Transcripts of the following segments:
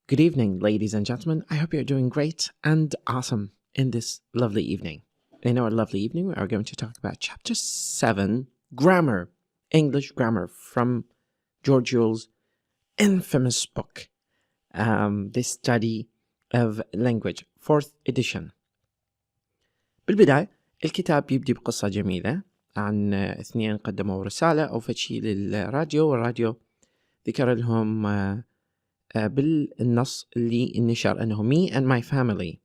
Good evening, ladies and gentlemen. I hope you're doing great and awesome in this lovely evening. In our lovely evening, we are going to talk about Chapter 7, Grammar, English Grammar, from George's infamous book, The Study of Language, 4th edition. بالبداية الكتاب يبدي بقصة جميلة عن اثنين قدموا رسالة أو فتشي للراديو، والراديو ذكر لهم بالنص اللي نشر أنه me and my family.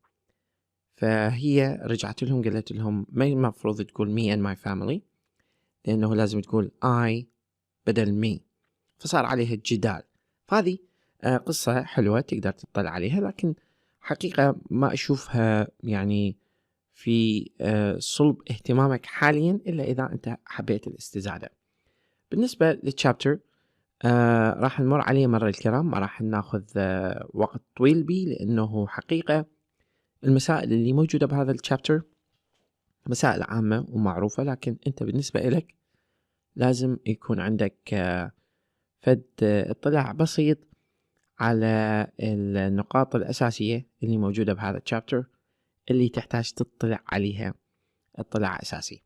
فهي رجعت لهم قالت لهم ما المفروض تقول me and my family، لأنه لازم تقول I بدل me، فصار عليها الجدال. فهذه قصة حلوة تقدر تطلع عليها، لكن حقيقة ما أشوفها يعني في صلب اهتمامك حاليا إلا إذا أنت حبيت الاستزادة. بالنسبة للشابتر راح نمر عليه مرة الكرام، ما راح ناخذ وقت طويل بيه، لأنه حقيقة المسائل اللي موجودة بهذا الشابتر مسائل عامة ومعروفة، لكن أنت بالنسبة إليك لازم يكون عندك فد اطلاع بسيط على النقاط الأساسية اللي موجودة بهذا الشابتر اللي تحتاج تطلع عليها اطلاع أساسي.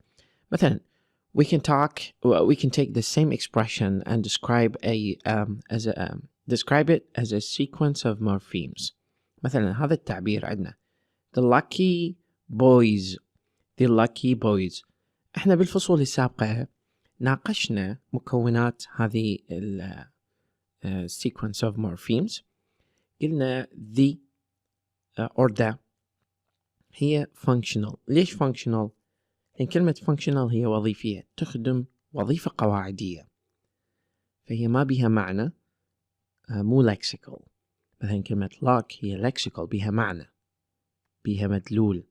مثلا we can take the same expression and describe describe it as a sequence of morphemes. مثلا هذا التعبير عندنا the lucky boys. احنا بالفصول السابقة ناقشنا مكونات هذه sequence of morphemes. قلنا the or the هي functional. ليش functional؟ لأن كلمة functional هي وظيفية، تخدم وظيفة قواعدية، فهي ما بها معنى، مو lexical. مثلا كلمة lock هي lexical، بها معنى، بها مدلول.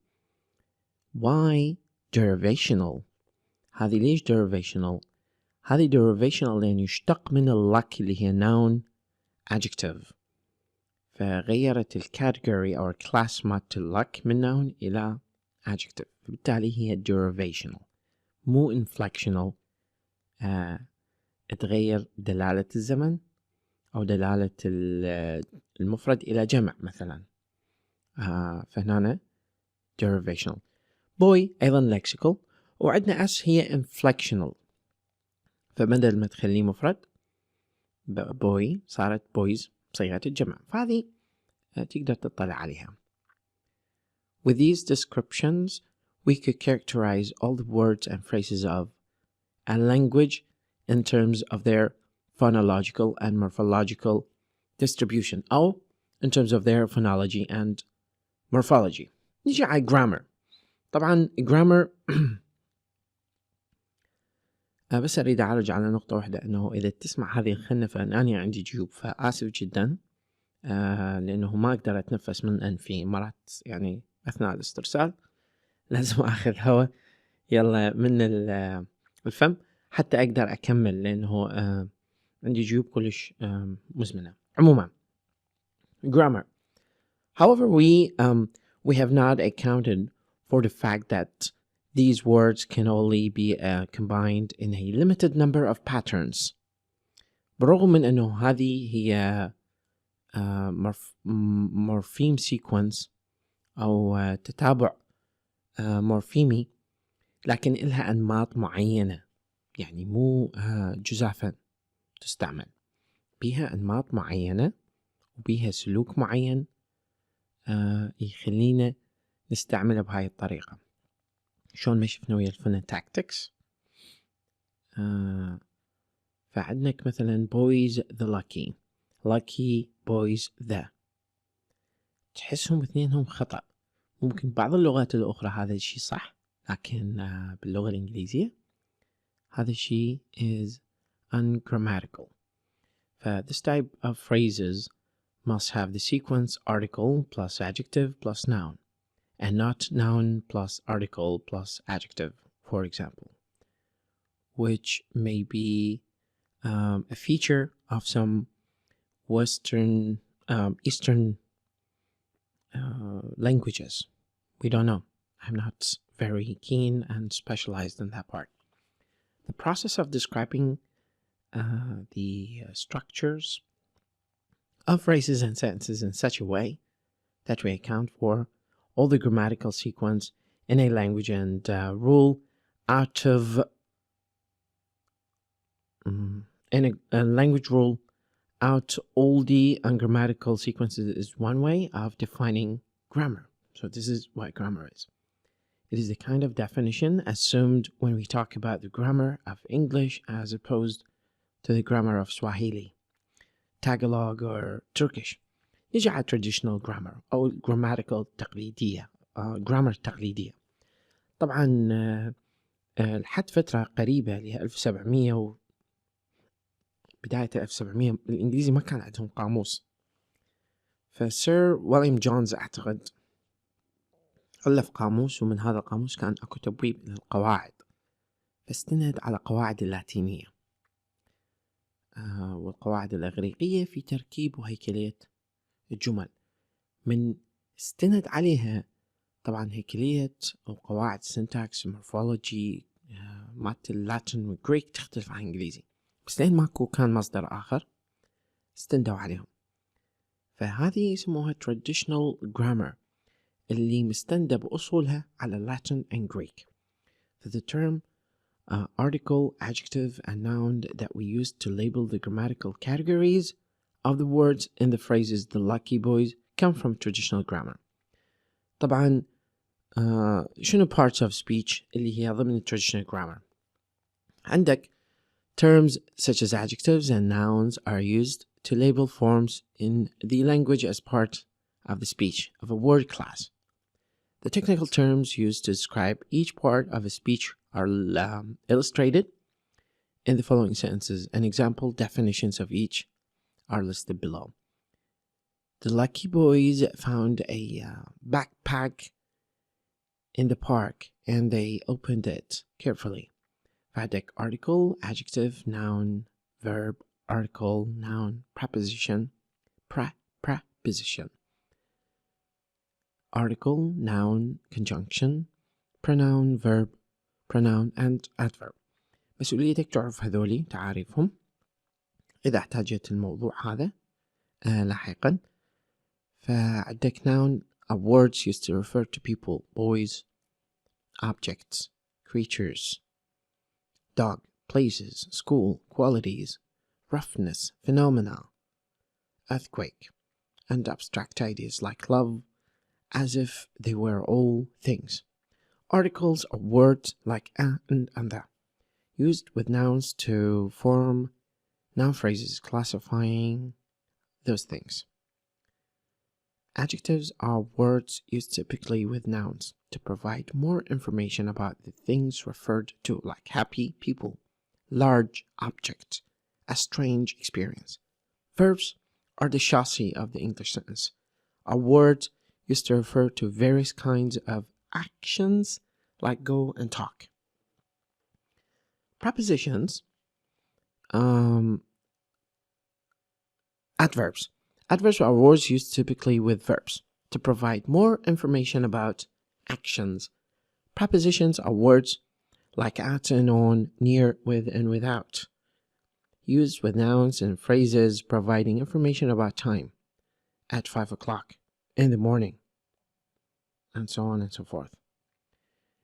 why derivational؟ هذه ليش derivational؟ هذه derivational لأن يشتق من luck اللي هي noun adjective، فغيرت الكاتيجوري أو الكلاس مالت luck من noun إلى adjective، فبالتالي هي derivational مو inflectional. تغير دلالة الزمن أو دلالة المفرد إلى جمع مثلا، فهنا derivational. boy أيضا lexical، وعندنا s هي inflectional، فبدل ما تخليه مفرد boy صارت boys بصيغة الجمع، فهذه تقدر تطلع عليها. With these descriptions we could characterize all the words and phrases of a language in terms of their phonological and morphological distribution أو in terms of their phonology and morphology. نيجي على grammar. طبعا grammar بس أريد أعرج على نقطة واحدة، أنه إذا تسمع هذه الخنفة أنا عندي جيوب، فآسف جدا لأنه ما أقدر أتنفس من أنفي مرات، يعني أثناء الاسترسال لازم أخذ هواء يلا من الفم حتى أقدر أكمل، لأنه عندي جيوب كلش مزمنة. عموما grammar. However, we have not accounted for the fact that these words can only be combined in a limited number of patterns. بالرغم من أنه هذه هي morpheme sequence أو تتابع مورفيمي، لكن إلها أنماط معينة، يعني مو جزافا تستعمل، بيها أنماط معينة وبيها سلوك معين يخلينا نستعملها بهاي الطريقة. شلون ما شفنا ويا الفونتاكتكس، فعندك مثلا boys the lucky boys the، تحسهم اثنينهم خطأ. ممكن بعض اللغات الأخرى هذا الشيء صح، لكن باللغة الإنجليزية هذا الشيء is ungrammatical. This type of phrases must have the sequence article plus adjective plus noun, and not noun plus article plus adjective, for example, which may be a feature of some Western, Eastern languages. We don't know. I'm not very keen and specialized in that part. The process of describing the structures of phrases and sentences in such a way that we account for all the grammatical sequence in a language and rule out of in a language rule out all the ungrammatical sequences is one way of defining grammar. So this is what grammar is. It is the kind of definition assumed when we talk about the grammar of English as opposed to the grammar of Swahili, Tagalog or Turkish. يجي على traditional grammar أو grammatical تقليدية grammar تقليدية. طبعا لحد فترة قريبة اللي هي 1700 و بداية 1700 الإنجليزي ما كان عندهم قاموس. فسير ويليام جونز أعتقد ألف قاموس، ومن هذا القاموس كان أكو تبويب للقواعد، فاستند على قواعد اللاتينية والقواعد الإغريقية في تركيب وهيكلية الجمل. من استند عليها طبعا هيكلية وقواعد syntax morphology مالت اللاتين والجريك تختلف عن الإنجليزي، بس لين ماكو كان مصدر آخر استندوا عليهم، فهذه يسموها traditional grammar اللي مستندة بأصولها على Latin and Greek. For the term article, adjective and noun that we use to label the grammatical categories of the words in the phrases the lucky boys come from traditional grammar. طبعا شنو parts of speech اللي هي ضمن traditional grammar؟ عندك terms such as adjectives and nouns are used to label forms in the language as part of the speech of a word class. The technical terms used to describe each part of a speech are illustrated in the following sentences, and example definitions of each are listed below. The lucky boys found a backpack in the park and they opened it carefully. فعندك article, adjective, noun, verb, article, noun, preposition, preposition. Article, noun, conjunction, pronoun, verb, pronoun and adverb. مسؤوليتك تعرف هذولي تعاريفهم إذا احتاجت الموضوع هذا لاحقا. فعندك noun are words used to refer to people, boys, objects, creatures, dog, places, school, qualities, roughness, phenomena, earthquake, and abstract ideas like love, as if they were all things. Articles are words like a and the, used with nouns to form noun phrases classifying those things. Adjectives are words used typically with nouns to provide more information about the things referred to, like happy people, large object, a strange experience. Verbs are the chassis of the English sentence, are words used to refer to various kinds of actions like go and talk. Prepositions, adverbs. Adverbs are words used typically with verbs to provide more information about actions. Prepositions are words like at and on, near, with, and without, used with nouns and phrases providing information about time, at 5 o'clock, in the morning, and so on and so forth.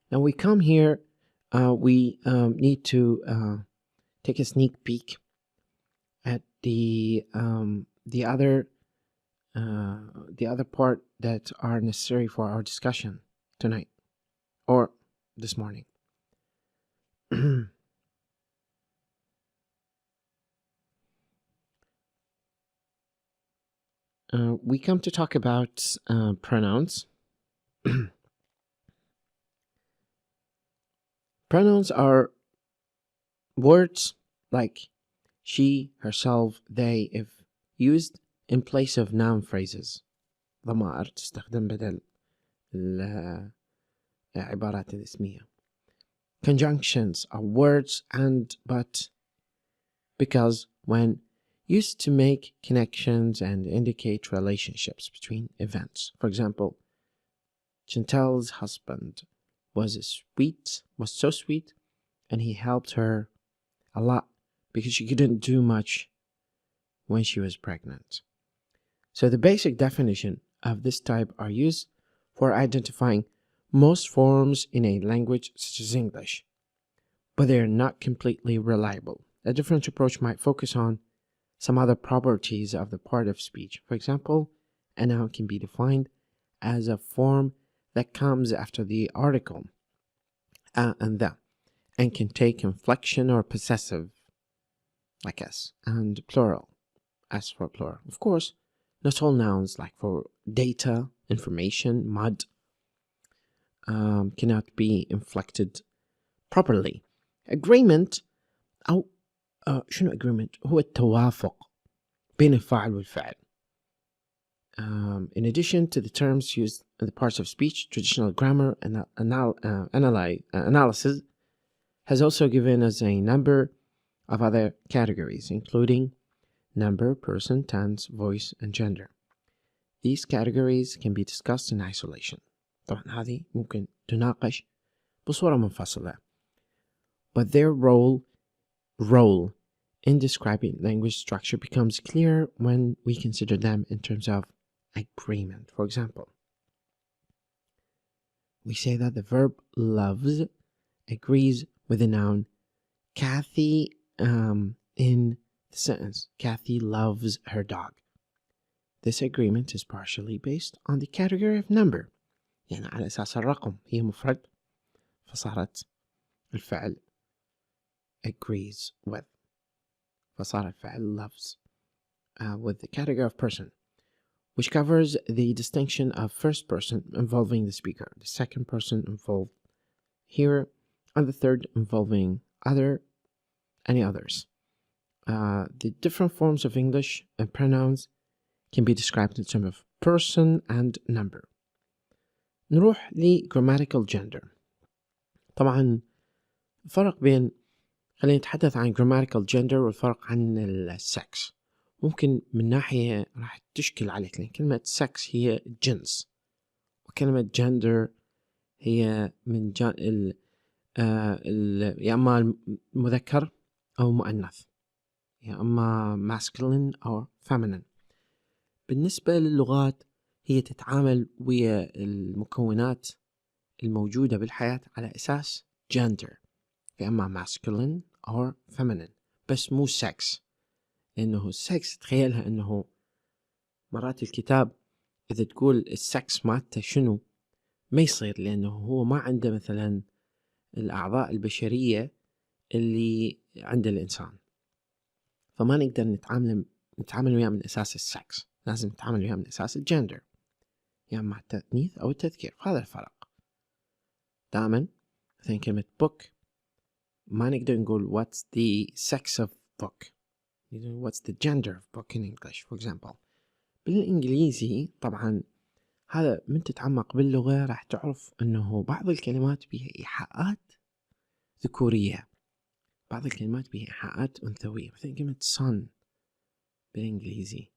Now we come here, we need to take a sneak peek at the other part that are necessary for our discussion tonight or this morning. We come to talk about pronouns. Pronouns are words like she, herself, they, if used in place of noun phrases. ضمائر تستخدم بدل العبارات الاسمية. Conjunctions are words and but because when used to make connections and indicate relationships between events. For example, Chantal's husband was so sweet, and he helped her a lot because she couldn't do much when she was pregnant. So the basic definition of this type are used for identifying most forms in a language such as English, but they are not completely reliable. A different approach might focus on some other properties of the part of speech. For example, a noun can be defined as a form that comes after the article a and the, and can take inflection or possessive, like s, and plural, s for plural. Of course, not all nouns, like for data, information, mud, cannot be inflected properly. Agreement أو شنو agreement هو التوافق بين الفاعل والفعل. In addition to the terms used in the parts of speech, traditional grammar analysis has also given us a number of other categories, including number, person, tense, voice, and gender. These categories can be discussed in isolation. طبعا هذه ممكن تناقش بصورة منفصلة. But their role in describing language structure becomes clear when we consider them in terms of agreement. For example, we say that the verb loves agrees with the noun Kathy in the sentence. Kathy loves her dog. This agreement is partially based on the category of number. يعني على أساس الرقم هي مفرد فصارت الفعل agrees with فصار الفعل loves with the category of person, which covers the distinction of first person involving the speaker, the second person involved hearer, and the third involving any others. The different forms of English and pronouns can be described in terms of person and number. نروح ل grammatical gender. طبعا الفرق بين خلينا نتحدث عن grammatical gender والفرق عن السكس. ممكن من ناحية راح تشكل عليك، لأن كلمة sex هي الجنس، وكلمة gender هي من يا أما مذكر أو مؤنث، يا أما masculine أو feminine. بالنسبة للغات هي تتعامل ويا المكونات الموجودة بالحياة على أساس gender، يا أما masculine أو feminine، بس مو sex. لأنه sex تخيلها أنه مرات الكتاب إذا تقول السكس مالته شنو ما يصير، لأنه هو ما عنده مثلا الأعضاء البشرية اللي عند الإنسان، فما نقدر نتعامل وياه من أساس السكس، لازم نتعامل وياه من أساس الجندر، يعني مع التأنيث أو التذكير. هذا الفرق. دائما مثلا كلمة book ما نقدر نقول what's the sex of book، what's the gender of book in English for example. بالإنجليزي طبعا هذا من تتعمق باللغة راح تعرف أنه بعض الكلمات بها إيحاءات ذكورية، بعض الكلمات بها إيحاءات أنثوية. مثلا كلمة sun بالإنجليزي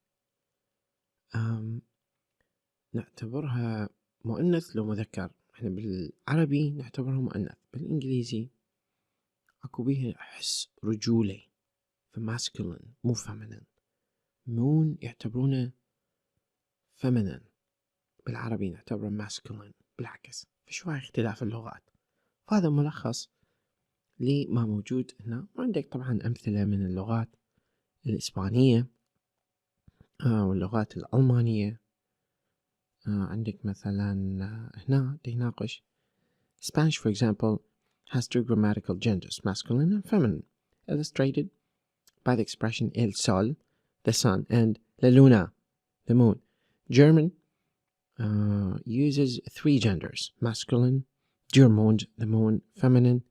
نعتبرها مؤنث لو مذكر، احنا بالعربي نعتبرها مؤنث، بالإنجليزي أكو بيها حس رجولي فماسكولين مو feminine. moon يعتبرونه feminine، بالعربي نعتبره masculine بالعكس، في شوية اختلاف اللغات. فهذا ملخص لما موجود هنا. وعندك طبعا أمثلة من اللغات الإسبانية واللغات الألمانية. عندك مثلا هنا تناقش Spanish for example has two grammatical genders, masculine and feminine, illustrated by the expression el sol, the sun, and la luna, the moon. German uses three genders, masculine, der Mond, the moon, feminine,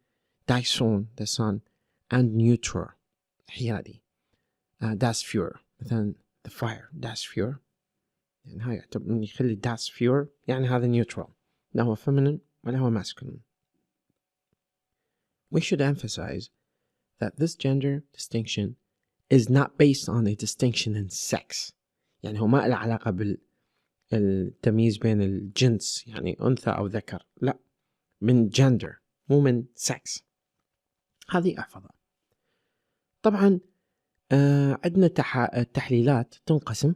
die Sonne, the sun, and neutral, حيادي, das Feuer, مثلا the fire, das Feuer. يعني هاي يعتبر يخلي das Feuer يعني هذا neutral، لا هو feminine ولا هو masculine. We should emphasize that this gender distinction is not based on a distinction in sex. يعني هو ما له علاقة بالتمييز بين الجنس، يعني أنثى أو ذكر، لا، من gender مو من sex. هذه أحفظها. طبعا عندنا تحليلات تنقسم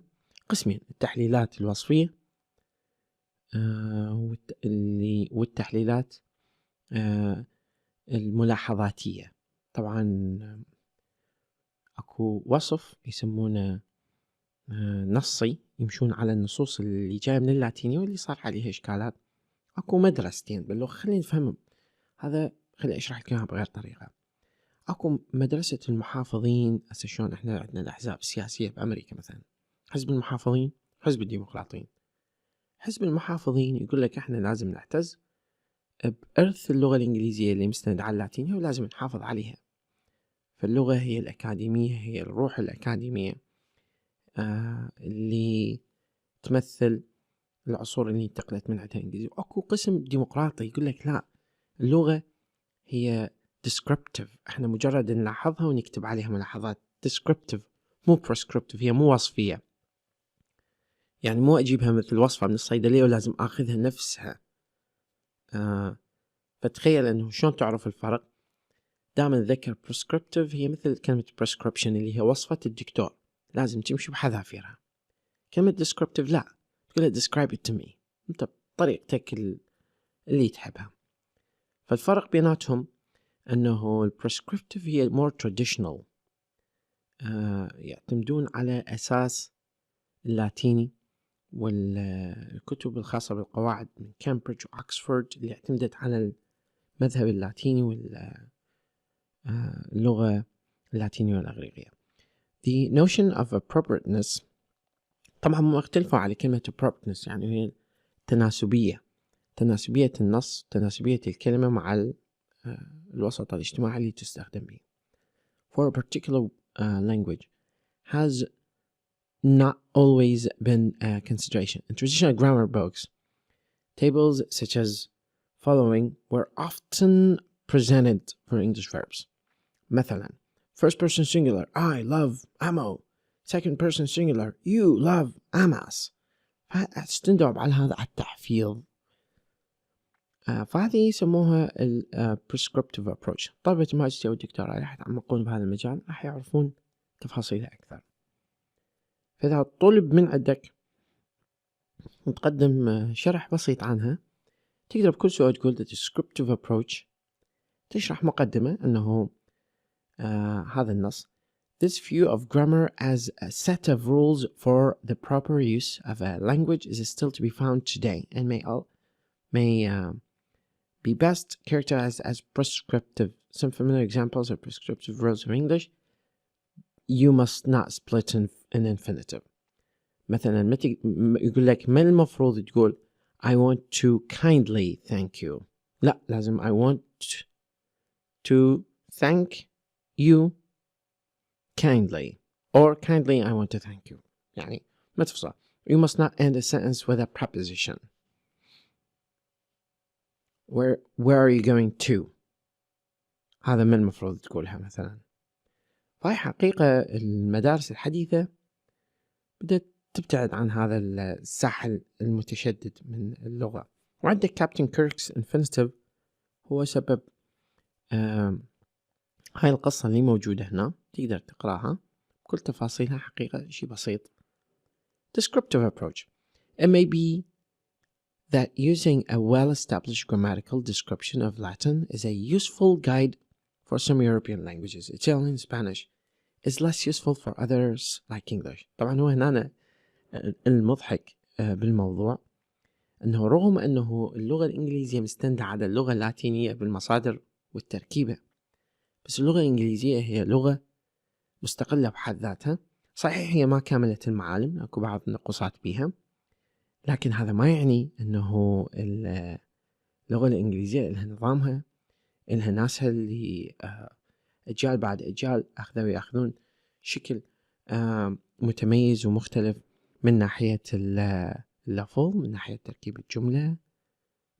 قسمين: التحليلات الوصفية والتحليلات الملاحظاتية. طبعا اكو وصف يسمونه نصي، يمشون على النصوص اللي جاية من اللاتيني واللي صار عليها إشكالات. اكو مدرستين باللغة، خلينا نفهم هذا، خليني اشرح لك اياها بغير طريقة. اكو مدرسة المحافظين، هسه شلون احنا عندنا الاحزاب السياسية بامريكا مثلا، حزب المحافظين، حزب الديمقراطيين. حزب المحافظين يقول لك احنا لازم نعتز بإرث اللغة الإنجليزية اللي مستند على اللاتينية ولازم نحافظ عليها. فاللغة هي الأكاديمية، هي الروح الأكاديمية اللي تمثل العصور اللي انتقلت من عندها الإنجليزية. وأكو قسم ديمقراطي يقول لك لا، اللغة هي descriptive، احنا مجرد نلاحظها ونكتب عليها ملاحظات. descriptive مو prescriptive، هي مو وصفية، يعني مو أجيبها مثل وصفة من الصيدلية ولازم أخذها نفسها. فتخيل أنه شلون تعرف الفرق. دائما أتذكر prescriptive هي مثل كلمة prescription اللي هي وصفة الدكتور، لازم تمشي بحذافيرها. كلمة descriptive لا، تقولها describe it to me، أنت بطريقتك اللي تحبها. فالفرق بيناتهم أنه prescriptive هي more traditional، يعتمدون على أساس اللاتيني والكتب الخاصة بالقواعد من كامبريدج وأكسفورد اللي اعتمدت على المذهب اللاتيني واللغة اللاتينية والأغريقية. The notion of appropriateness، طبعا مختلفة على كلمة appropriateness، يعني هي تناسبية النص، تناسبية الكلمة مع الوسط الاجتماعي اللي تستخدم به. For a particular language has not always been a consideration. In traditional grammar books, tables such as following were often presented for English verbs. مثلا first person singular I love ammo, second person singular you love amas. فاستندعوا على هذا على التحفيظ. فهذه يسموها prescriptive approach. طلبة الماجستير والدكتوراه راح يتعمقون بهذا المجال راح يعرفون تفاصيلها أكثر. فإذا طلب من عندك نقدم شرح بسيط عنها، تقدر بكل سؤال تقول the descriptive approach، تشرح مقدمة أنه هذا النص this view of grammar as a set of rules for the proper use of a language is still to be found today and may be best characterized as prescriptive. Some familiar examples of prescriptive rules of English: you must not split in infinitive. مثلا يقول لك ما المفروض تقول I want to kindly thank you، لا، لازم I want to thank you kindly or kindly I want to thank you. يعني ما تفصل. You must not end a sentence with a preposition. Where are you going to؟ هذا ما المفروض تقولها مثلا. فهي حقيقة المدارس الحديثة بدأت تبتعد عن هذا الساحل المتشدد من اللغة. وعندك كابتن كيركس infinitive هو سبب هاي القصة اللي موجودة هنا، تقدر تقراها كل تفاصيلها، حقيقة شيء بسيط. Descriptive approach. It may be that using a well-established grammatical description of Latin is a useful guide for some European languages. Italian, Spanish is less useful for others like English. طبعا هو هنا المضحك بالموضوع أنه رغم أنه اللغة الإنجليزية مستندة على اللغة اللاتينية بالمصادر والتركيبة، بس اللغة الإنجليزية هي لغة مستقلة بحد ذاتها. صحيح هي ما كاملة المعالم، أكو بعض النقصات بها، لكن هذا ما يعني أنه اللغة الإنجليزية لها نظامها، لها ناسها اللي أجيال بعد أجيال أخذوا يأخذون شكل متميز ومختلف من ناحية اللفظ، من ناحية تركيب الجملة،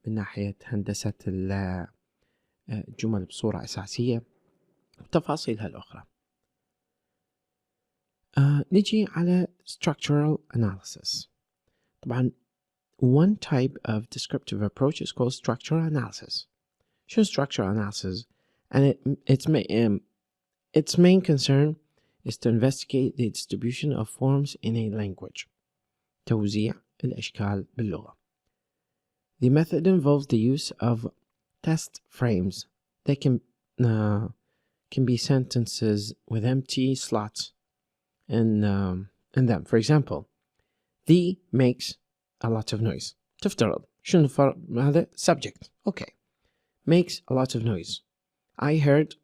من ناحية هندسة الجمل بصورة أساسية وتفاصيلها الأخرى. نجي على structural analysis. طبعا one type of descriptive approach is called structural analysis. شو structural analysis? And its main concern is to investigate the distribution of forms in a language. توزيع الأشكال باللغة. The method involves the use of test frames. They can be sentences with empty slots in them. For example, the makes a lot of noise. تفترض شنو هذا subject. Okay. Makes a lot of noise. I heard.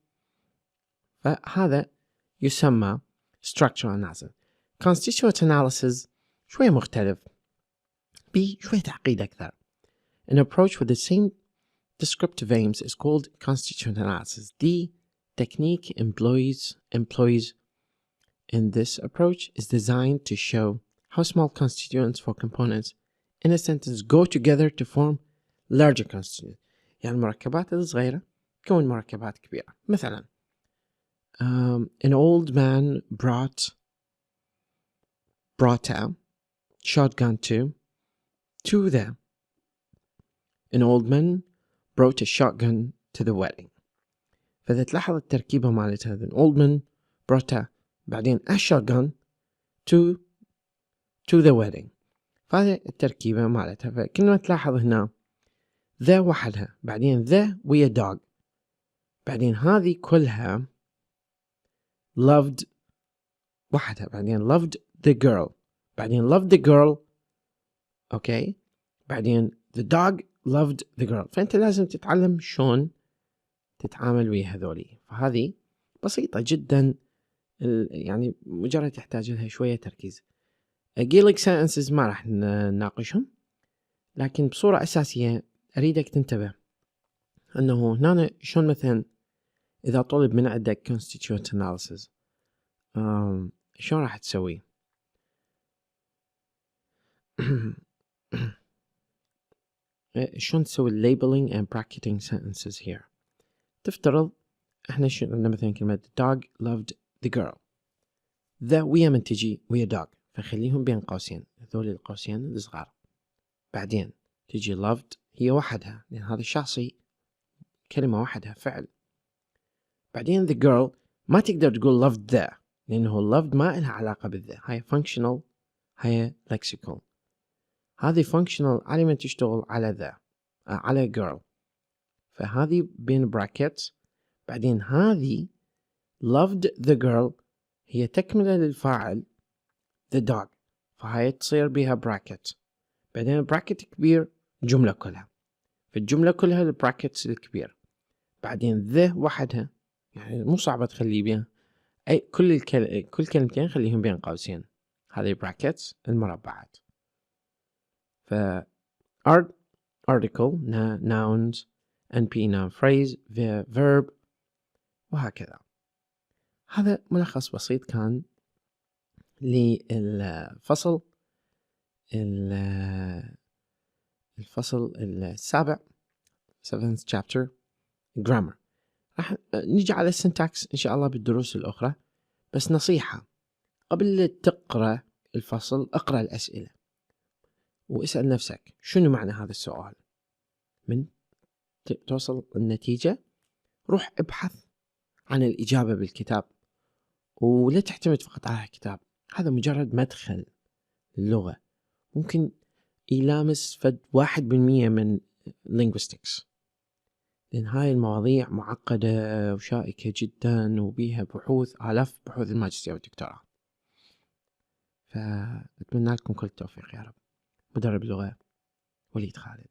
فهذا يسمى structural analysis. Constituent analysis شوية مختلف. شوية تعقيد أكثر. An approach with the same descriptive aims is called constituent analysis. The technique employs in this approach is designed to show how small constituents for components in a sentence go together to form larger constituents. يعني المركبات الصغيرة تكون مركبات كبيرة. مثلا an old man brought a shotgun to the an old man brought a shotgun to the wedding. فإذا تلاحظ التركيبة مالت هذا an old man brought a بعدين a shotgun to the wedding. فهذه التركيبة مالتها. فكل ما تلاحظ هنا ذا وحدها بعدين ذا ويا dog بعدين هذه كلها loved وحدها بعدين loved the girl بعدين loved the girl. okay. بعدين the dog loved the girl. فأنت لازم تتعلم شلون تتعامل ويا هذولي. فهذه بسيطة جدا يعني مجرد تحتاج لها شوية تركيز. Gaelic sentences ما راح نناقشهم لكن بصورة أساسية أريدك تنتبه أنه هنا شلون مثلا إذا طلب من عندك constituent analysis شلون راح تسوي. شلون تسوي labeling and bracketing sentences here. تفترض احنا عندنا مثلا كلمة dog loved the girl. ذا ويا من تجي ويا dog فخليهم بين قوسين هذول القوسين الصغار. بعدين تجي loved هي وحدها لأن هذا الشخصي كلمة وحدها فعل. بعدين the girl ما تقدر تقول loved the لأنه loved ما لها علاقة بالذا. هاي functional هاي lexical. هذه functional على من تشتغل على ذا على girl. فهذه بين brackets. بعدين هذه loved the girl هي تكملة للفاعل the dog فهاي تصير بها bracket. بعدين bracket كبير جملة كلها. في الجملة كلها البراكتس الكبير. بعدين the وحدها يعني مو صعبة تخلي بين أي كل كلمتين خليهم بين قوسين. هذه brackets المربعات. ف article nouns NP noun phrase verb وهكذا. هذا ملخص بسيط كان للفصل الفصل السابع 7th chapter grammar. راح نيجي على السنتاكس إن شاء الله بالدروس الأخرى. بس نصيحة قبل تقرأ الفصل اقرأ الأسئلة واسأل نفسك شنو معنى هذا السؤال. من توصل النتيجة روح ابحث عن الإجابة بالكتاب ولا تعتمد فقط على الكتاب. هذا مجرد مدخل للغة ممكن يلامس فد 1% من linguistics لأن هاي المواضيع معقدة وشائكة جدا وبيها بحوث آلاف بحوث الماجستير والدكتوراه. فأتمنى لكم كل التوفيق يا رب. مدرب لغة وليد خالد.